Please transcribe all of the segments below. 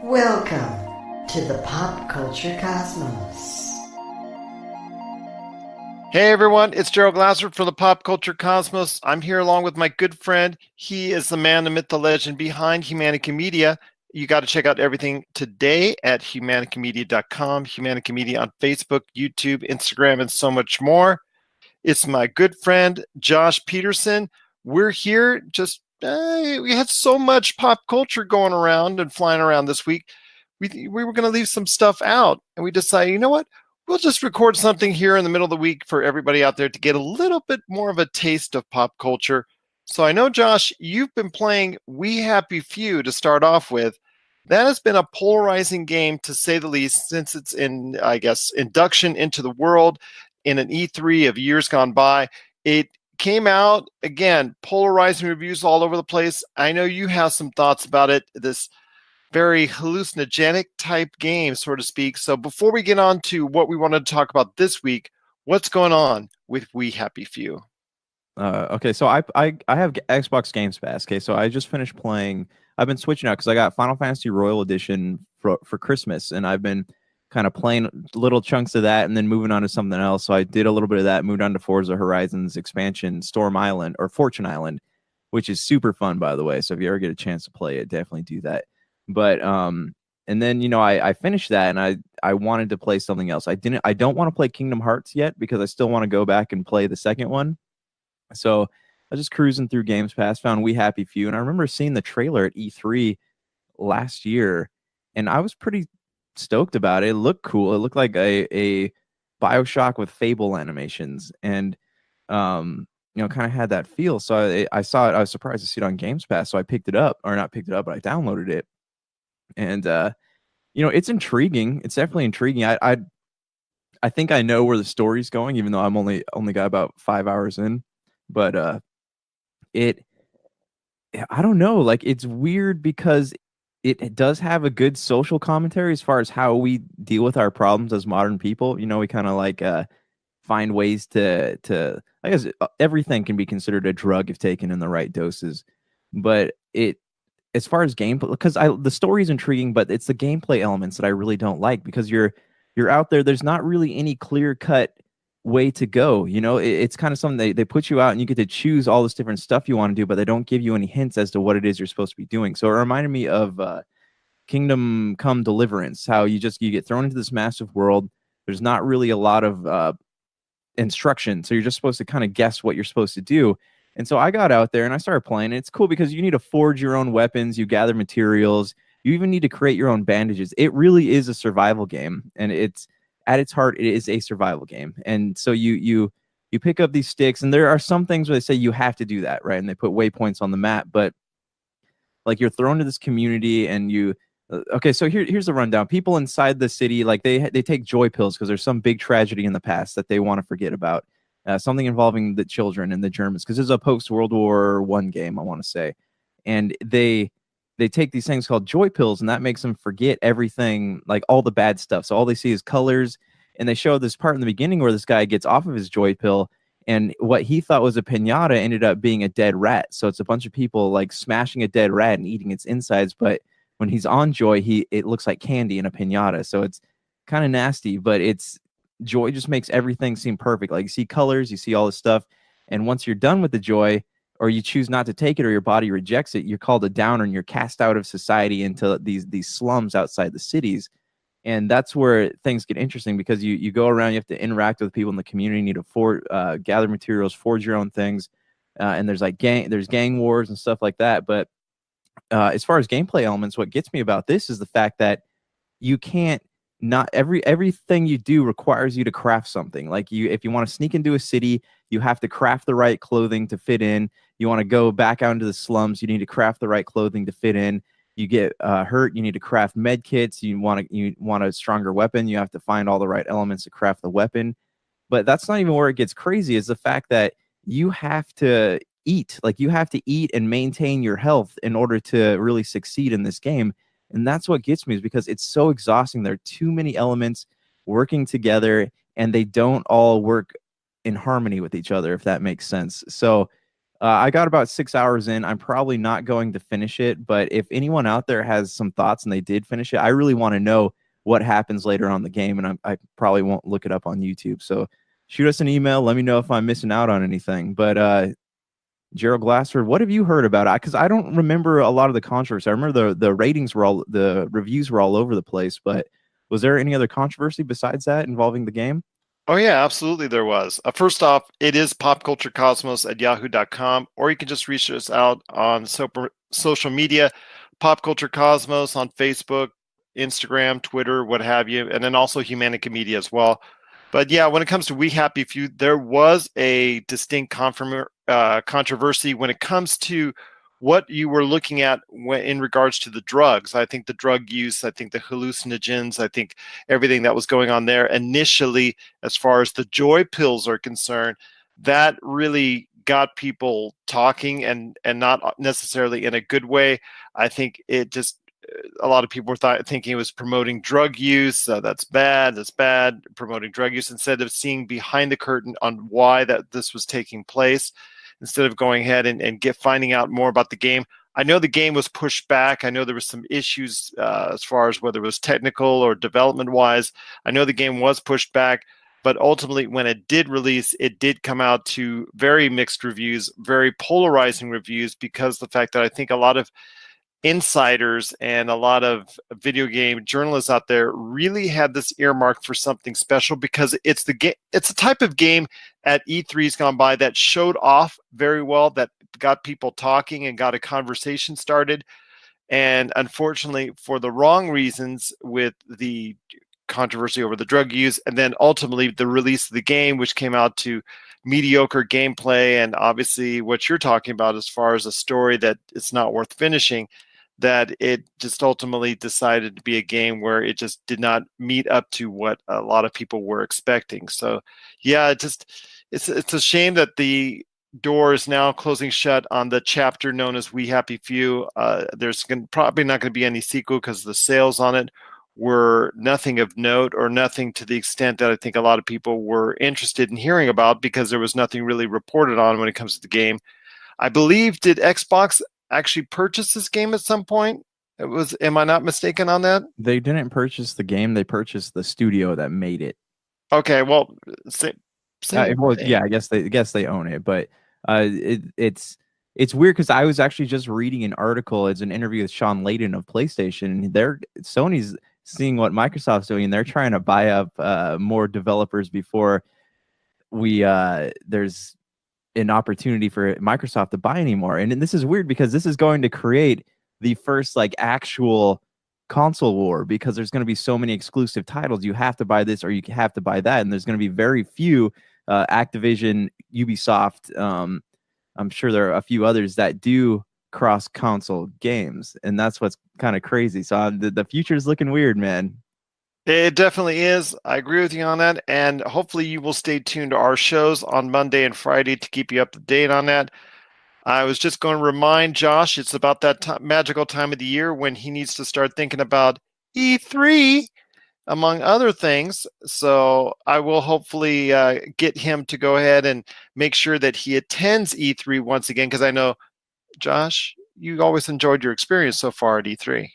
Welcome to the Pop Culture Cosmos. Hey everyone, it's Gerald Glassford from the Pop Culture Cosmos. I'm here along with my good friend. He is the man, the myth, the legend behind Humanica Media. You got to check out everything today at humanicamedia.com, Humanica Media on Facebook, YouTube, Instagram, and so much more. It's my good friend, Josh Peterson. We're here we had so much pop culture going around and flying around this week. We were going to leave some stuff out, and we decided, you know what? We'll just record something here in the middle of the week for everybody out there to get a little bit more of a taste of pop culture. So I know, Josh, you've been playing We Happy Few to start off with. That has been a polarizing game, to say the least, since it's in, I guess, induction into the world in an E3 of years gone by. It came out, again, polarizing reviews all over the place. I know you have some thoughts about it. This very hallucinogenic type game, so to speak. So before we get on to what we wanted to talk about this week, what's going on with We Happy Few? Okay, so I have Xbox Games Pass. Okay, so I just finished playing. I've been switching out because I got Final Fantasy Royal Edition for Christmas, and I've been kind of playing little chunks of that and then moving on to something else. So I did a little bit of that, moved on to Forza Horizons expansion, Storm Island or Fortune Island, which is super fun, by the way. So if you ever get a chance to play it, definitely do that. But and then I finished that and I wanted to play something else. I don't want to play Kingdom Hearts yet because I still want to go back and play the second one. So I was just cruising through Games Pass, found We Happy Few, and I remember seeing the trailer at E3 last year, and I was pretty stoked about it. It looked cool. It looked like a BioShock with Fable animations, and kind of had that feel. So I saw it. I was surprised to see it on Games Pass, so I picked it up, or not picked it up, but I downloaded it. And it's intriguing. It's definitely intriguing. I think I know where the story's going, even though I'm only got about 5 hours in. But I don't know. Like, it's weird because it does have a good social commentary as far as how we deal with our problems as modern people. We kind of like find ways to I guess everything can be considered a drug if taken in the right doses. But as far as gameplay, because the story is intriguing, but it's the gameplay elements that I really don't like, because you're out there. There's not really any clear cut way to go. It's kind of something they put you out and you get to choose all this different stuff you want to do, but they don't give you any hints as to what it is you're supposed to be doing. So it reminded me of Kingdom Come Deliverance, how you get thrown into this massive world. There's not really a lot of instruction, so you're just supposed to kind of guess what you're supposed to do. And so I got out there and I started playing. It's cool because you need to forge your own weapons, you gather materials, you even need to create your own bandages. It really is a survival game, and it's at its heart, it is a survival game. And so you pick up these sticks, and there are some things where they say you have to do that, right? And they put waypoints on the map, but like, you're thrown to this community, and okay, so here's the rundown. People inside the city, like, they take joy pills because there's some big tragedy in the past that they want to forget about. Something involving the children and the Germans, because this is a post-World War I game, I want to say. And they take these things called joy pills, and that makes them forget everything, like all the bad stuff. So all they see is colors, and they show this part in the beginning where this guy gets off of his joy pill, and what he thought was a piñata ended up being a dead rat. So it's a bunch of people like smashing a dead rat and eating its insides, but when he's on joy, it looks like candy in a piñata. So it's kind of nasty, but joy just makes everything seem perfect. Like, you see colors, you see all this stuff, and once you're done with the joy, or you choose not to take it, or your body rejects it, you're called a downer, and you're cast out of society into these slums outside the cities. And that's where things get interesting, because you go around, you have to interact with people in the community, you need to gather materials, forge your own things, and there's gang wars and stuff like that. But as far as gameplay elements, what gets me about this is the fact that you can't not everything you do requires you to craft something. Like, if you want to sneak into a city, you have to craft the right clothing to fit in. You want to go back out into the slums, you need to craft the right clothing to fit in. You get hurt, you need to craft med kits. You want a stronger weapon, you have to find all the right elements to craft the weapon. But that's not even where it gets crazy, is the fact that you have to eat. Like, you have to eat and maintain your health in order to really succeed in this game. And that's what gets me, is because it's so exhausting. There are too many elements working together, and they don't all work in harmony with each other, if that makes sense. So I got about 6 hours in. I'm probably not going to finish it, but if anyone out there has some thoughts and they did finish it, I really want to know what happens later on the game, and I probably won't look it up on YouTube. So shoot us an email. Let me know if I'm missing out on anything. But Gerald Glassford, what have you heard about it? Because I don't remember a lot of the controversy. I remember the ratings were the reviews were all over the place, but was there any other controversy besides that involving the game? Oh, yeah, absolutely there was. First off, it is popculturecosmos@yahoo.com, or you can just reach us out on social media, Pop Culture Cosmos on Facebook, Instagram, Twitter, what have you, and then also Humanica Media as well. But yeah, when it comes to We Happy Few, there was a distinct controversy when it comes to what you were looking at in regards to the drugs. I think the drug use, I think the hallucinogens, I think everything that was going on there initially, as far as the joy pills are concerned, that really got people talking, and not necessarily in a good way. I think it just, a lot of people were thinking it was promoting drug use. That's bad. That's bad. Promoting drug use, instead of seeing behind the curtain on why that this was taking place, instead of going ahead and finding out more about the game. I know the game was pushed back. I know there was some issues as far as whether it was technical or development wise. I know the game was pushed back, but ultimately when it did release, it did come out to very mixed reviews, very polarizing reviews, because the fact that I think a lot of insiders and a lot of video game journalists out there really had this earmarked for something special, because it's a type of game at E3's gone by that showed off very well, that got people talking and got a conversation started. And unfortunately, for the wrong reasons, with the controversy over the drug use, and then ultimately the release of the game, which came out to mediocre gameplay, and obviously what you're talking about as far as a story that it's not worth finishing, that it just ultimately decided to be a game where it just did not meet up to what a lot of people were expecting. So yeah, it's a shame that the door is now closing shut on the chapter known as We Happy Few. There's probably not going to be any sequel, because the sales on it were nothing of note, or nothing to the extent that I think a lot of people were interested in hearing about, because there was nothing really reported on when it comes to the game. I believe, did Xbox actually purchase this game at some point? Am I not mistaken on that? They didn't purchase the game; they purchased the studio that made it. Okay, well, same Well, thing. yeah, I guess they own it, but it's weird because I was actually just reading an article. It's an interview with Sean Layden of PlayStation. And Sony's seeing what Microsoft's doing, and they're trying to buy up more developers before there's an opportunity for Microsoft to buy anymore. And this is weird because this is going to create the first like actual console war, because there's going to be so many exclusive titles. You have to buy this or you have to buy that, and there's going to be very few Activision, Ubisoft. I'm sure there are a few others that do cross console games, and that's what's kind of crazy. So the future is looking weird, man. It definitely is. I agree with you on that. And hopefully you will stay tuned to our shows on Monday and Friday to keep you up to date on that. I was just going to remind Josh, it's about that magical time of the year when he needs to start thinking about E3, among other things. So I will hopefully get him to go ahead and make sure that he attends E3 once again, because I know, Josh, you always enjoyed your experience so far at E3.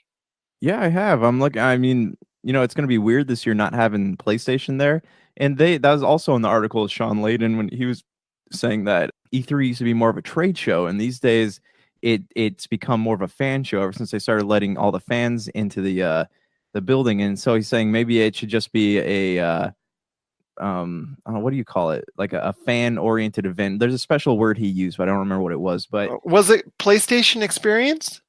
Yeah, I have. I mean, it's going to be weird this year not having PlayStation there. And that was also in the article of Sean Layden when he was saying that E3 used to be more of a trade show, and these days it's become more of a fan show ever since they started letting all the fans into the building. And so he's saying maybe it should just be a I don't know, what do you call it? Like a fan oriented event. There's a special word he used, but I don't remember what it was. But Was it PlayStation Experience?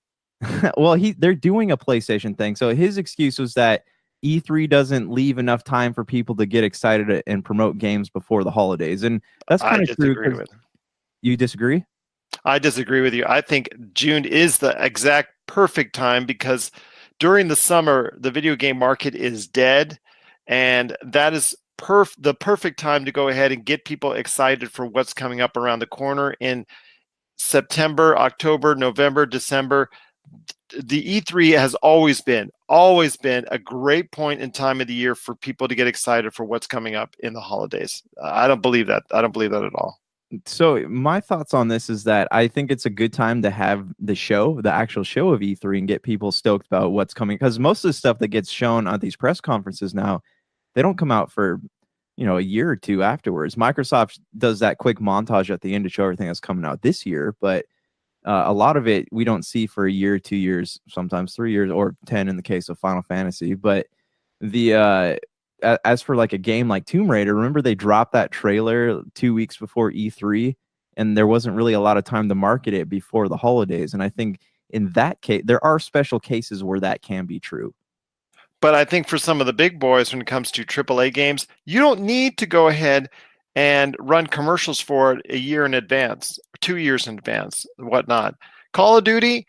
well, they're doing a PlayStation thing. So his excuse was that E3 doesn't leave enough time for people to get excited and promote games before the holidays. And that's kind of true. You disagree? I disagree with you. I think June is the exact perfect time, because during the summer, the video game market is dead. And that is the perfect time to go ahead and get people excited for what's coming up around the corner in September, October, November, December. The E3 has always been a great point in time of the year for people to get excited for what's coming up in the holidays. I don't believe that. I don't believe that at all. So my thoughts on this is that I think it's a good time to have the actual show of E3, and get people stoked about what's coming. Because most of the stuff that gets shown at these press conferences now, they don't come out for, a year or two afterwards. Microsoft does that quick montage at the end to show everything that's coming out this year, but a lot of it we don't see for a year, 2 years, sometimes 3 years, or 10 in the case of Final Fantasy. But the as for like a game like Tomb Raider, remember they dropped that trailer 2 weeks before E3, and there wasn't really a lot of time to market it before the holidays. And I think in that case, there are special cases where that can be true. But I think for some of the big boys, when it comes to AAA games, you don't need to go ahead and run commercials for it a year in advance, 2 years in advance, whatnot. Call of Duty,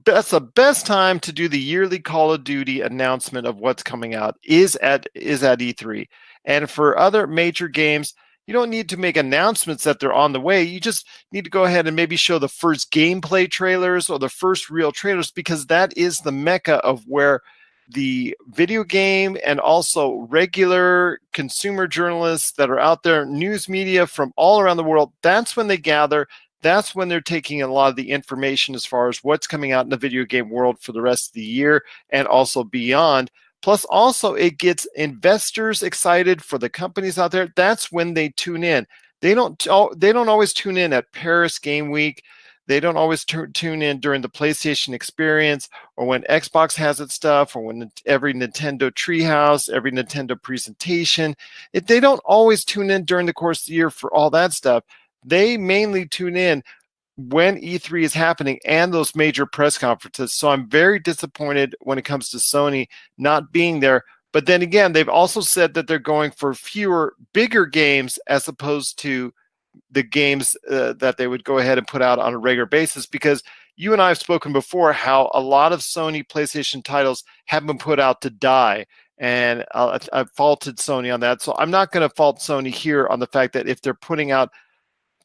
that's the best time to do the yearly Call of Duty announcement of what's coming out is at E3. And for other major games, you don't need to make announcements that they're on the way. You just need to go ahead and maybe show the first gameplay trailers or the first real trailers, because that is the mecca of where the video game and also regular consumer journalists that are out there, news media from all around the world, that's when they gather. That's when they're taking a lot of the information as far as what's coming out in the video game world for the rest of the year and also beyond. Plus, also, it gets investors excited for the companies out there. That's when they tune in. They don't always tune in at Paris Game Week. They don't always tune in during the PlayStation experience, or when Xbox has its stuff, or when every Nintendo Treehouse, every Nintendo presentation. They don't always tune in during the course of the year for all that stuff. They mainly tune in when E3 is happening and those major press conferences. So I'm very disappointed when it comes to Sony not being there. But then again, they've also said that they're going for fewer, bigger games as opposed to the games that they would go ahead and put out on a regular basis, because you and I have spoken before how a lot of Sony PlayStation titles have been put out to die. And I've faulted Sony on that. So I'm not going to fault Sony here on the fact that if they're putting out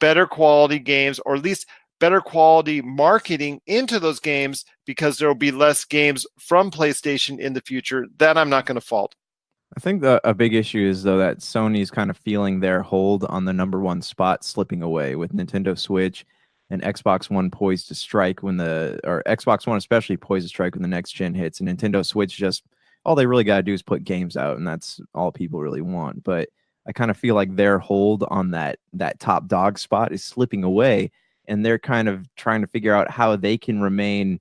better quality games, or at least better quality marketing into those games, because there will be less games from PlayStation in the future, that I'm not going to fault. I think a big issue is, though, that Sony's kind of feeling their hold on the number one spot slipping away, with Nintendo Switch and Xbox One poised to strike or Xbox One especially poised to strike when the next gen hits, and Nintendo Switch just, all they really got to do is put games out, and that's all people really want. But I kind of feel like their hold on that top dog spot is slipping away, and they're kind of trying to figure out how they can remain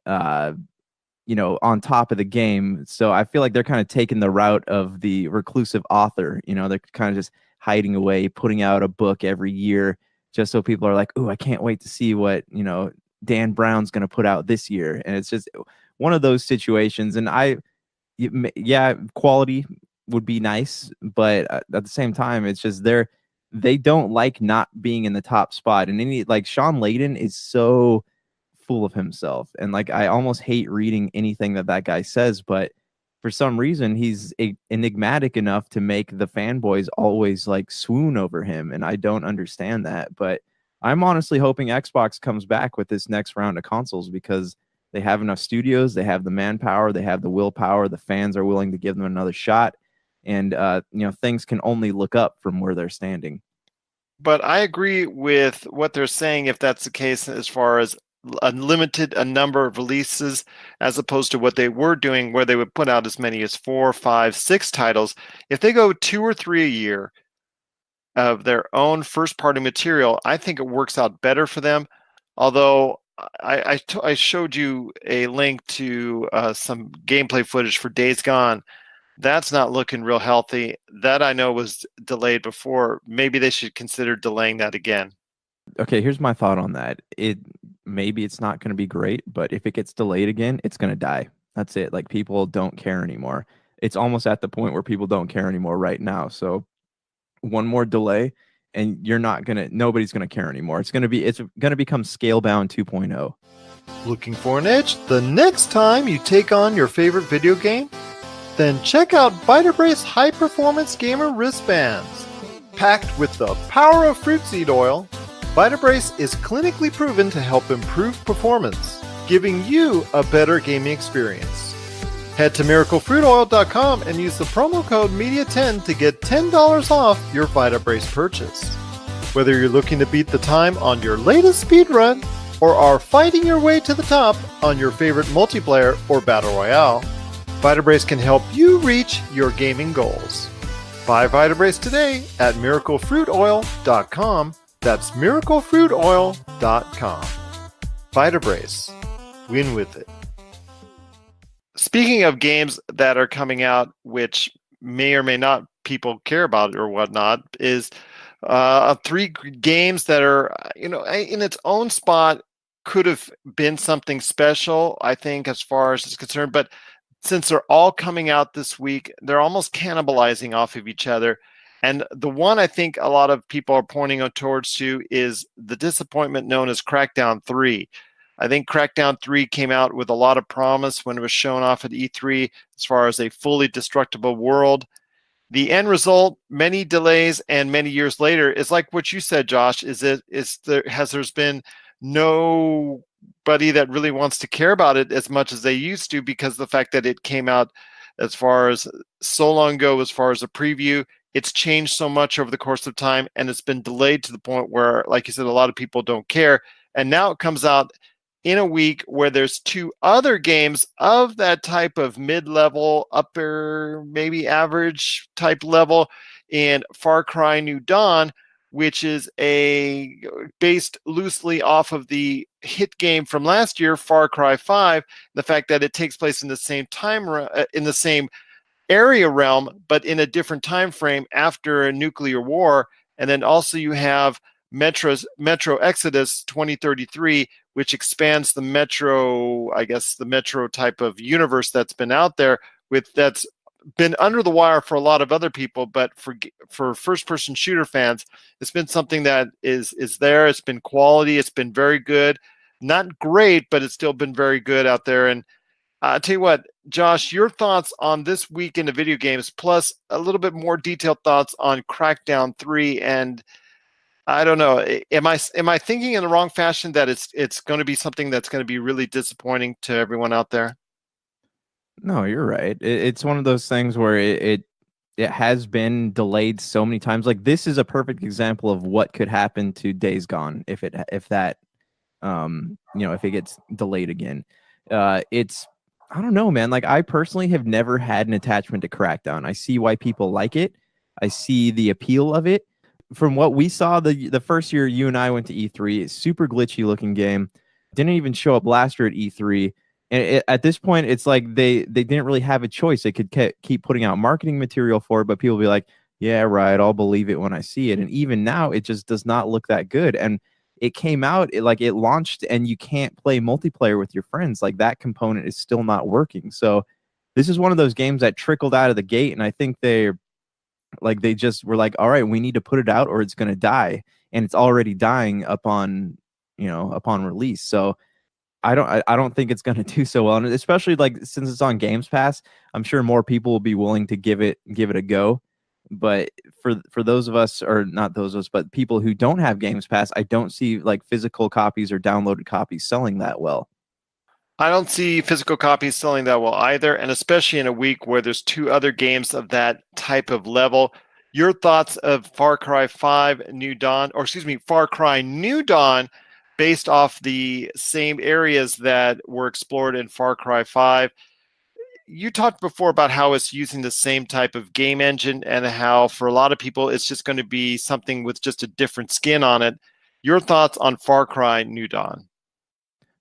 on top of the game. So I feel like they're kind of taking the route of the reclusive author. They're kind of just hiding away, putting out a book every year just so people are like, "Ooh, I can't wait to see what, Dan Brown's going to put out this year." And it's just one of those situations. And quality would be nice, but at the same time, it's just they don't like not being in the top spot. And Sean Layden is so full of himself, and I almost hate reading anything that guy says, but for some reason he's enigmatic enough to make the fanboys always swoon over him, and I don't understand that. But I'm honestly hoping Xbox comes back with this next round of consoles, because they have enough studios, they have the manpower, they have the willpower, the fans are willing to give them another shot, and things can only look up from where they're standing. But I agree with what they're saying, if that's the case, as far as unlimited a number of releases, as opposed to what they were doing, where they would put out as many as 4, 5, 6 titles. If they go 2 or 3 a year of their own first-party material, I think it works out better for them. Although I showed you a link to some gameplay footage for Days Gone. That's not looking real healthy. That I know was delayed before. Maybe they should consider delaying that again. Okay, here's my thought on that. Maybe it's not going to be great, but if it gets delayed again, it's going to die. That's it. People don't care anymore. It's almost at the point where people don't care anymore right now. So one more delay, and nobody's going to care anymore. It's going to become Scalebound 2.0. Looking for an edge the next time you take on your favorite video game? Then check out Vitabrace high-performance gamer wristbands. Packed with the power of fruit seed oil, Vitabrace is clinically proven to help improve performance, giving you a better gaming experience. Head to miraclefruitoil.com and use the promo code MEDIA10 to get $10 off your Vitabrace purchase. Whether you're looking to beat the time on your latest speedrun or are fighting your way to the top on your favorite multiplayer or battle royale, Vitabrace can help you reach your gaming goals. Buy Vitabrace today at miraclefruitoil.com. That's miraclefruitoil.com. Vitabrace. Win with it. Speaking of games that are coming out, which may or may not people care about or whatnot, is 3 games that are, in its own spot could have been something special, I think, as far as it's concerned. But since they're all coming out this week, they're almost cannibalizing off of each other. And the one I think a lot of people are pointing towards is the disappointment known as Crackdown 3. I think Crackdown 3 came out with a lot of promise when it was shown off at E3 as far as a fully destructible world. The end result, many delays and many years later, is like what you said, Josh, there's been nobody that really wants to care about it as much as they used to, because of the fact that it came out as far as so long ago, as far as a preview. It's changed so much over the course of time, and it's been delayed to the point where, like you said, a lot of people don't care. And now it comes out in a week where there's 2 other games of that type of mid-level, upper, maybe average type level in Far Cry New Dawn, which is based loosely off of the hit game from last year, Far Cry 5. The fact that it takes place in the same in the same area realm, but in a different time frame after a nuclear war. And then also you have Metro Exodus 2033, which expands the Metro type of universe that's been out there, that's been under the wire for a lot of other people, but for first-person shooter fans, it's been something that is there. It's been quality. It's been very good. Not great, but it's still been very good out there. And I'll tell you what, Josh, your thoughts on this week in the video games, plus a little bit more detailed thoughts on Crackdown 3. And I don't know, am I thinking in the wrong fashion that it's going to be something that's going to be really disappointing to everyone out there? No, you're right. It's one of those things where it has been delayed so many times. Like, this is a perfect example of what could happen to Days Gone if it gets delayed again. I don't know, man. Like, I personally have never had an attachment to Crackdown. I see why people like it. I see the appeal of it. From what we saw the first year you and I went to E3, super glitchy looking game. Didn't even show up last year at E3. And at this point, it's like they didn't really have a choice. They could keep putting out marketing material for it, but people be like, yeah, right, I'll believe it when I see it. And even now, it just does not look that good. And it came out, it launched, and you can't play multiplayer with your friends. Like, that component is still not working. So this is one of those games that trickled out of the gate, and I think they just were like, all right, we need to put it out or it's going to die. And it's already dying upon release. So I don't think it's going to do so well. And especially since it's on Games Pass, I'm sure more people will be willing to give it a go. But for those of us, or not those of us, but people who don't have Games Pass, I don't see physical copies or downloaded copies selling that well. I don't see physical copies selling that well either, and especially in a week where there's 2 other games of that type of level. Your thoughts of Far Cry 5 New Dawn, Far Cry New Dawn, based off the same areas that were explored in Far Cry 5. You talked before about how it's using the same type of game engine and how for a lot of people it's just going to be something with just a different skin on it. Your thoughts on Far Cry New Dawn?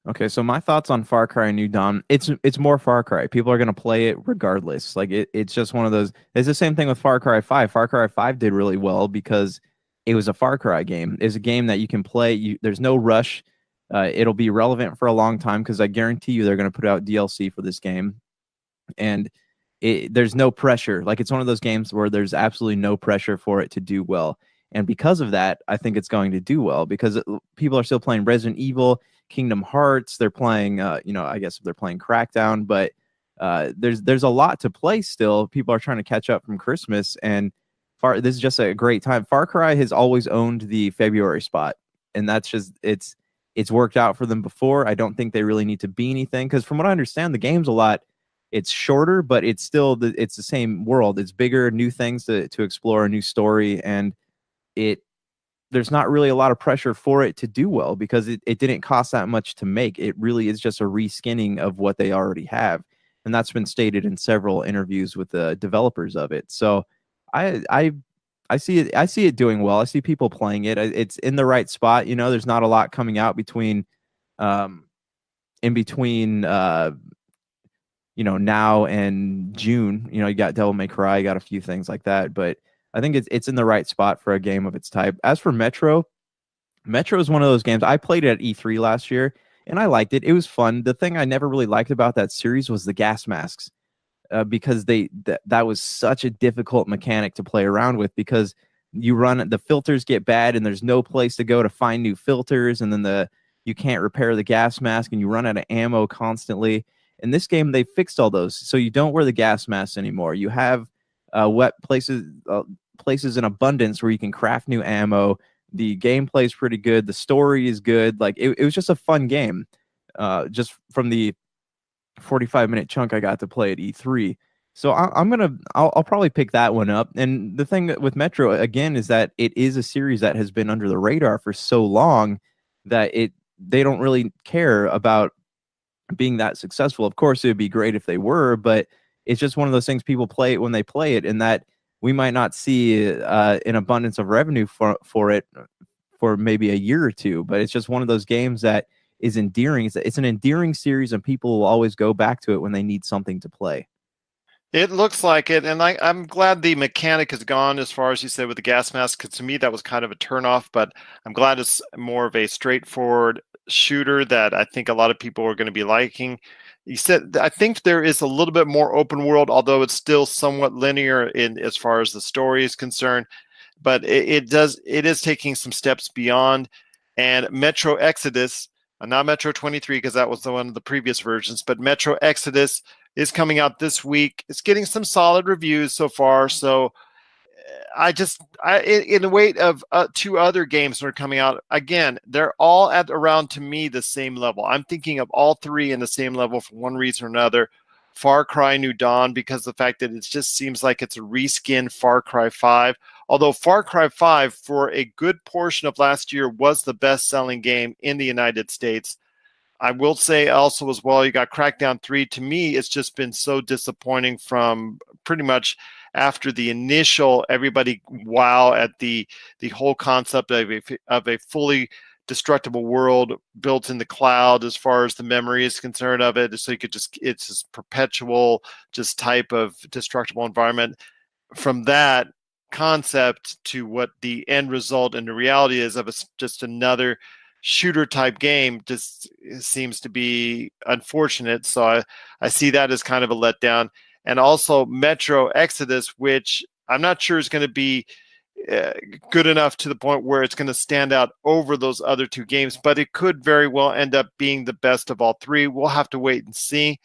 Okay, so my thoughts on Far Cry New Dawn, it's more Far Cry. People are going to play it regardless. It's just one of those. It's the same thing with Far Cry 5. Far Cry 5 did really well because it was a Far Cry game. It's a game that you can play. There's no rush. It'll be relevant for a long time because I guarantee you they're going to put out DLC for this game. And there's no pressure. It's one of those games where there's absolutely no pressure for it to do well. And because of that, I think it's going to do well because people are still playing Resident Evil, Kingdom Hearts. They're playing, I guess they're playing Crackdown, but there's a lot to play still. People are trying to catch up from Christmas, and this is just a great time. Far Cry has always owned the February spot, and that's just it's worked out for them before. I don't think they really need to be anything because from what I understand, the game's a lot. It's shorter, but it's still it's the same world. It's bigger, new things to explore, a new story, and there's not really a lot of pressure for it to do well because it didn't cost that much to make. It really is just a reskinning of what they already have. And that's been stated in several interviews with the developers of it. So I see it doing well. I see people playing it. It's in the right spot. You know, there's not a lot coming out between in between you know, now and June. You know, you got Devil May Cry, you got a few things like that, but I think it's in the right spot for a game of its type. As for Metro is one of those games. I played it at E3 last year and I liked it. It was fun. The thing I never really liked about that series was the gas masks. Because that was such a difficult mechanic to play around with, because you run, the filters get bad and there's no place to go to find new filters, and then you can't repair the gas mask and you run out of ammo constantly. In this game, they fixed all those, so you don't wear the gas mask anymore. You have wet places in abundance where you can craft new ammo. The gameplay is pretty good. The story is good. Like it was just a fun game. Just from the 45-minute chunk I got to play at E3. So I'll probably pick that one up. And the thing with Metro again is that it is a series that has been under the radar for so long that they don't really care about being that successful. Of course, it would be great if they were, but it's just one of those things, people play it when they play it, and that we might not see an abundance of revenue for it for maybe a year or two. But it's just one of those games that is endearing. It's an endearing series, and people will always go back to it when they need something to play. It looks like it, and I'm glad the mechanic is gone, as far as you said with the gas mask, because to me that was kind of a turnoff, but I'm glad it's more of a straightforward shooter that I think a lot of people are going to be liking. You said, I think there is a little bit more open world, although it's still somewhat linear in as far as the story is concerned, but it is taking some steps beyond. And Metro Exodus, not Metro 23, because that was the one of the previous versions, but Metro Exodus is coming out this week. It's getting some solid reviews so far. So in the weight of two other games that are coming out, again, they're all at around, to me, the same level. I'm thinking of all three in the same level for one reason or another. Far Cry New Dawn, because the fact that it just seems like it's a reskin Far Cry 5. Although Far Cry 5, for a good portion of last year, was the best-selling game in the United States. I will say also as well, you got Crackdown 3. To me, it's just been so disappointing from pretty much after the initial everybody wow at the whole concept of a fully destructible world built in the cloud as far as the memory is concerned of it. So you could just, it's this perpetual just type of destructible environment. From that concept to what the end result and the reality is of just another shooter type game just seems to be unfortunate. So I see that as kind of a letdown. And also Metro Exodus, which I'm not sure is going to be good enough to the point where it's going to stand out over those other two games, but it could very well end up being the best of all three. We'll have to wait and see.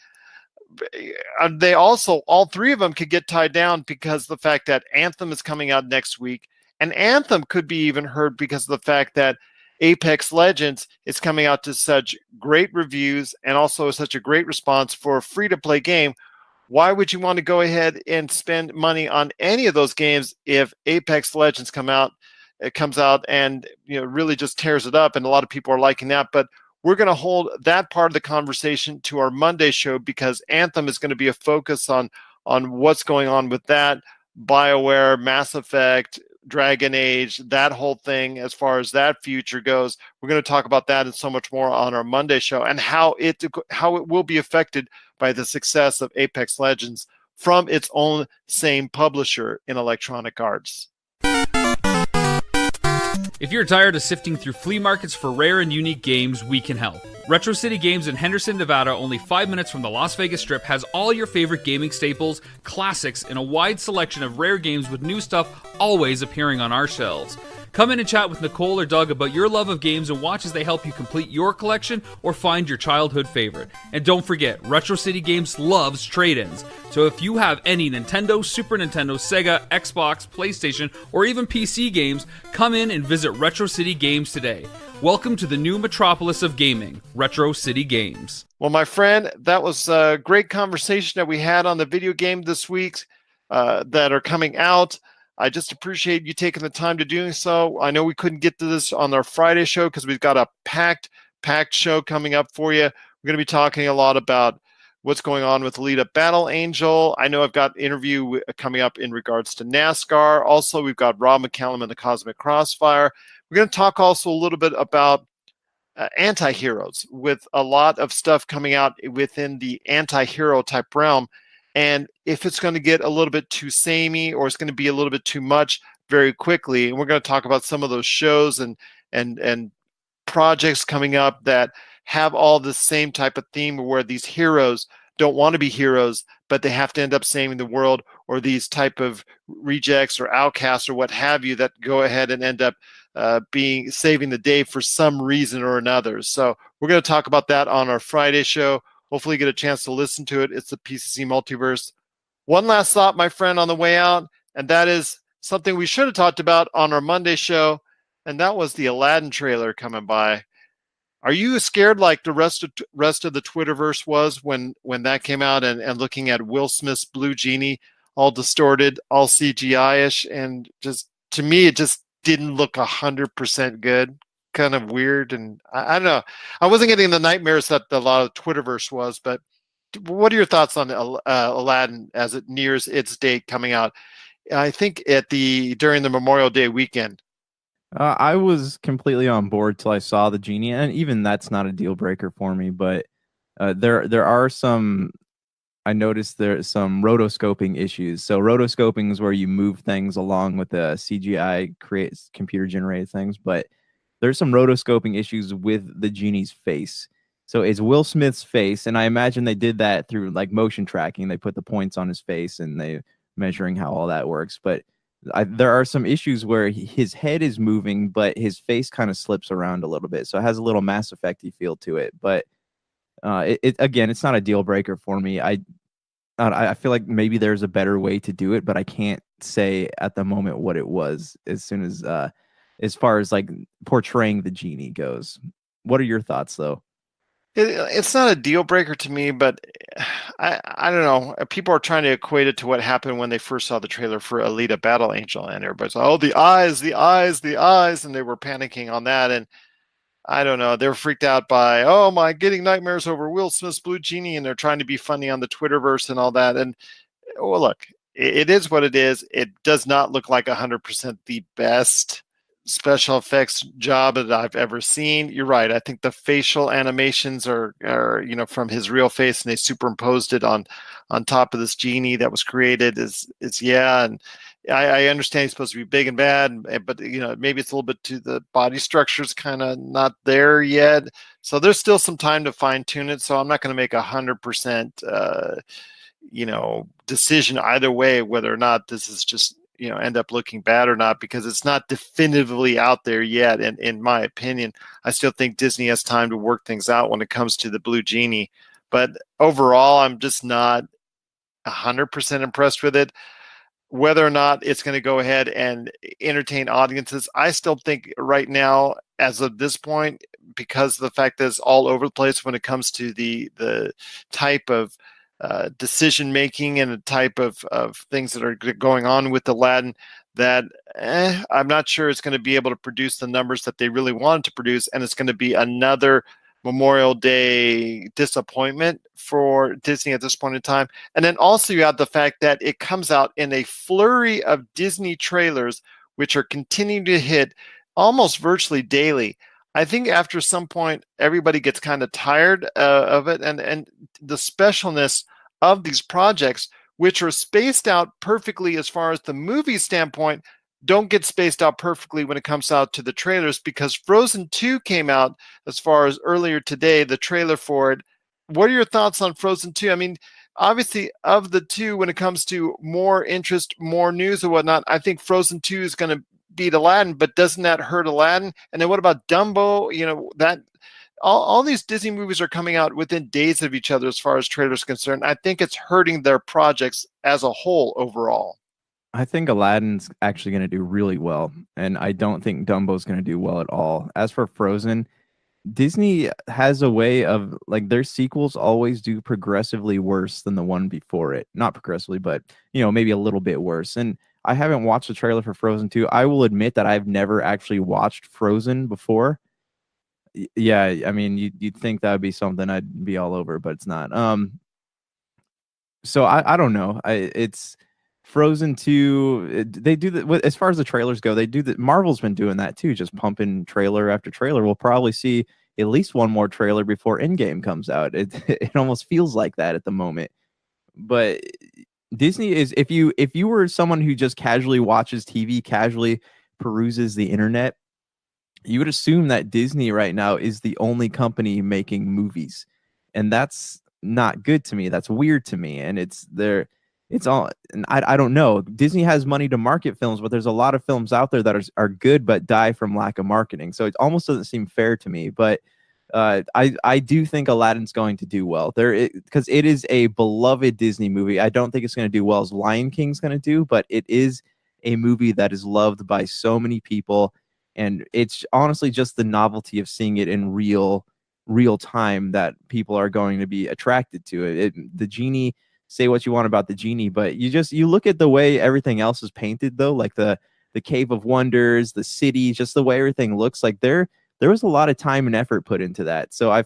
They also, all three of them could get tied down because the fact that Anthem is coming out next week, and Anthem could be even hurt because of the fact that Apex Legends is coming out to such great reviews and also such a great response for a free-to-play game. Why would you want to go ahead and spend money on any of those games if Apex Legends comes out and really just tears it up, and a lot of people are liking that? But we're going to hold that part of the conversation to our Monday show, because Anthem is going to be a focus on what's going on with that, BioWare, Mass Effect, Dragon Age, that whole thing as far as that future goes. We're going to talk about that and so much more on our Monday show, and how it will be affected by the success of Apex Legends from its own same publisher in Electronic Arts. If you're tired of sifting through flea markets for rare and unique games, we can help. Retro City Games in Henderson, Nevada, only 5 minutes from the Las Vegas Strip, has all your favorite gaming staples, classics, and a wide selection of rare games with new stuff always appearing on our shelves. Come in and chat with Nicole or Doug about your love of games and watch as they help you complete your collection or find your childhood favorite. And don't forget, Retro City Games loves trade-ins. So if you have any Nintendo, Super Nintendo, Sega, Xbox, PlayStation, or even PC games, come in and visit Retro City Games today. Welcome to the new metropolis of gaming, Retro City Games. Well, my friend, that was a great conversation that we had on the video game this week that are coming out. I just appreciate you taking the time to doing so. I know we couldn't get to this on our Friday show because we've got a packed show coming up for you. We're going to be talking a lot about what's going on with Alita Battle Angel. I know I've got an interview coming up in regards to NASCAR. Also, we've got Rob McCallum and the Cosmic Crossfire. We're going to talk also a little bit about anti-heroes, with a lot of stuff coming out within the anti-hero type realm. And if it's going to get a little bit too samey or it's going to be a little bit too much very quickly, and we're going to talk about some of those shows and projects coming up that have all the same type of theme where these heroes don't want to be heroes, but they have to end up saving the world, or these type of rejects or outcasts or what have you that go ahead and end up being saving the day for some reason or another. So we're going to talk about that on our Friday show. Hopefully you get a chance to listen to it. It's the PCC Multiverse. One last thought, my friend, on the way out, and that is something we should have talked about on our Monday show, and that was the Aladdin trailer coming by. Are you scared like the rest of the Twitterverse was when that came out, and looking at Will Smith's blue genie, all distorted, all CGI-ish, and just, to me, it just didn't look 100% good. Kind of weird, and I don't know. I wasn't getting the nightmares that a lot of Twitterverse was, but what are your thoughts on Aladdin as it nears its date coming out? I think during the Memorial Day weekend. I was completely on board till I saw the genie, and even that's not a deal breaker for me. But there are some. I noticed there's some rotoscoping issues. So rotoscoping is where you move things along with the CGI creates computer generated things, but there's some rotoscoping issues with the genie's face. So it's Will Smith's face, and I imagine they did that through like motion tracking. They put the points on his face and they measuring how all that works. But there are some issues where his head is moving, but his face kind of slips around a little bit. So it has a little Mass Effect-y feel to it. But again, it's not a deal breaker for me. I feel like maybe there's a better way to do it, but I can't say at the moment what it was as far as like portraying the genie goes. What are your thoughts though? It's not a deal breaker to me, but I don't know. People are trying to equate it to what happened when they first saw the trailer for Alita Battle Angel, and everybody's like, oh, the eyes, and they were panicking on that. And I don't know. They're freaked out by, oh my, getting nightmares over Will Smith's blue genie, and they're trying to be funny on the Twitterverse and all that. And well, look, it is what it is. It does not look like 100% the best special effects job that I've ever seen. You're right. I think the facial animations are from his real face, and they superimposed it on top of this genie that was created. Is yeah, and I understand he's supposed to be big and bad, but maybe it's a little bit too, the body structure's kind of not there yet. So there's still some time to fine tune it. So I'm not going to make 100% decision either way whether or not this is just end up looking bad or not, because it's not definitively out there yet. And in my opinion, I still think Disney has time to work things out when it comes to the blue genie. But overall, I'm just not 100% impressed with it. Whether or not it's going to go ahead and entertain audiences, I still think right now, as of this point, because of the fact that it's all over the place when it comes to the type of decision making and the type of things that are going on with Aladdin, that I'm not sure it's going to be able to produce the numbers that they really wanted to produce, and it's going to be another Memorial Day disappointment for Disney at this point in time. And then also you have the fact that it comes out in a flurry of Disney trailers, which are continuing to hit almost virtually daily. I think after some point, everybody gets kind of tired of it, and the specialness of these projects, which are spaced out perfectly as far as the movie standpoint, don't get spaced out perfectly when it comes out to the trailers, because Frozen 2 came out as far as earlier today, the trailer for it. What are your thoughts on Frozen 2? I mean, obviously, of the two, when it comes to more interest, more news and whatnot, I think Frozen 2 is going to beat Aladdin, but doesn't that hurt Aladdin? And then what about Dumbo? That all these Disney movies are coming out within days of each other as far as trailers are concerned. I think it's hurting their projects as a whole overall. I think Aladdin's actually going to do really well, and I don't think Dumbo's going to do well at all. As for Frozen, Disney has a way of, like, their sequels always do progressively worse than the one before it. Not progressively, but maybe a little bit worse. And I haven't watched the trailer for Frozen 2. I will admit that I've never actually watched Frozen before. Yeah, I mean, you'd think that would be something I'd be all over, but it's not. So I don't know. It's Frozen 2. They do that as far as the trailers go. They do that. Marvel's been doing that too, just pumping trailer after trailer. We'll probably see at least one more trailer before Endgame comes out. It almost feels like that at the moment. But Disney is, if you were someone who just casually watches TV, casually peruses the internet, you would assume that Disney right now is the only company making movies, and that's not good to me. That's weird to me, and it's all. And I don't know. Disney has money to market films, but there's a lot of films out there that are good but die from lack of marketing. So it almost doesn't seem fair to me. But I do think Aladdin's going to do well there, because it is a beloved Disney movie. I don't think it's going to do well as Lion King's going to do, but it is a movie that is loved by so many people. And it's honestly just the novelty of seeing it in real time that people are going to be attracted to it. The genie, say what you want about the genie, but you look at the way everything else is painted, though, like the Cave of Wonders, the city, just the way everything looks. Like there was a lot of time and effort put into that. So I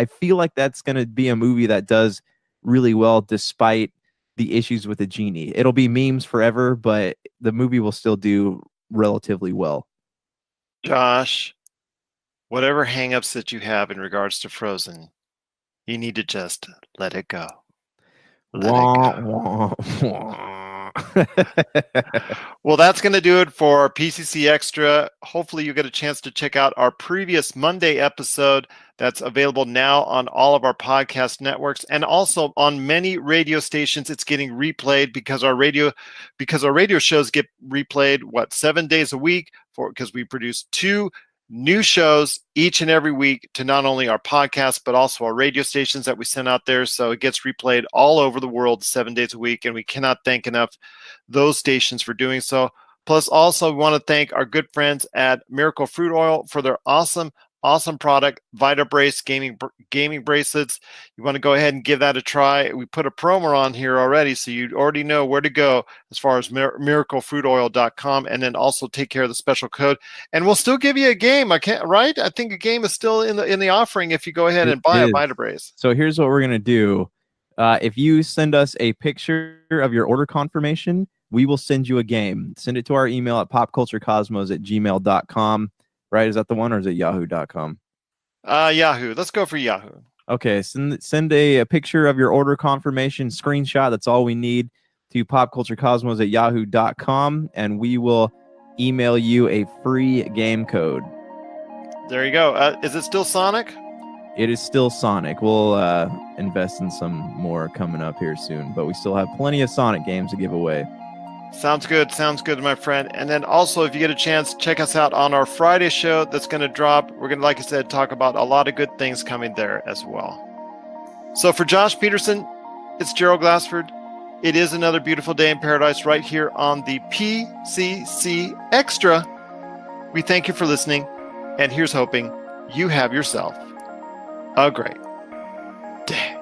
feel like that's going to be a movie that does really well despite the issues with the genie. It'll be memes forever, but the movie will still do relatively well. Josh, whatever hangups that you have in regards to Frozen, you need to just let it go. Wah, wah, wah. Well, that's going to do it for PCC Extra. Hopefully you get a chance to check out our previous Monday episode that's available now on all of our podcast networks and also on many radio stations. It's getting replayed because our radio shows get replayed 7 days a week because we produce 2 new shows each and every week to not only our podcast, but also our radio stations that we send out there. So it gets replayed all over the world 7 days a week. And we cannot thank enough those stations for doing so. Plus, also, we want to thank our good friends at Miracle Fruit Oil for their awesome product, Vitabrace gaming bracelets. You want to go ahead and give that a try. We put a promo on here already, so you already know where to go as far as miraclefruitoil.com, and then also take care of the special code. And we'll still give you a game. I think a game is still in the offering if you go ahead and buy a Vitabrace. So here's what we're gonna do. If you send us a picture of your order confirmation, we will send you a game. Send it to our email at popculturecosmos@gmail.com. Right? Is that the one, or is it yahoo.com? Yahoo. Let's go for Yahoo. Okay. Send a picture of your order confirmation screenshot. That's all we need to popculturecosmos@yahoo.com, and we will email you a free game code. There you go. Is it still Sonic? It is still Sonic. We'll invest in some more coming up here soon, but we still have plenty of Sonic games to give away. Sounds good, my friend. And then also, if you get a chance, check us out on our Friday show that's going to drop. We're going to, like I said, talk about a lot of good things coming there as well. So for Josh Peterson, it's Gerald Glassford. It is another beautiful day in paradise right here on the PCC Extra. We thank you for listening, and here's hoping you have yourself a great day.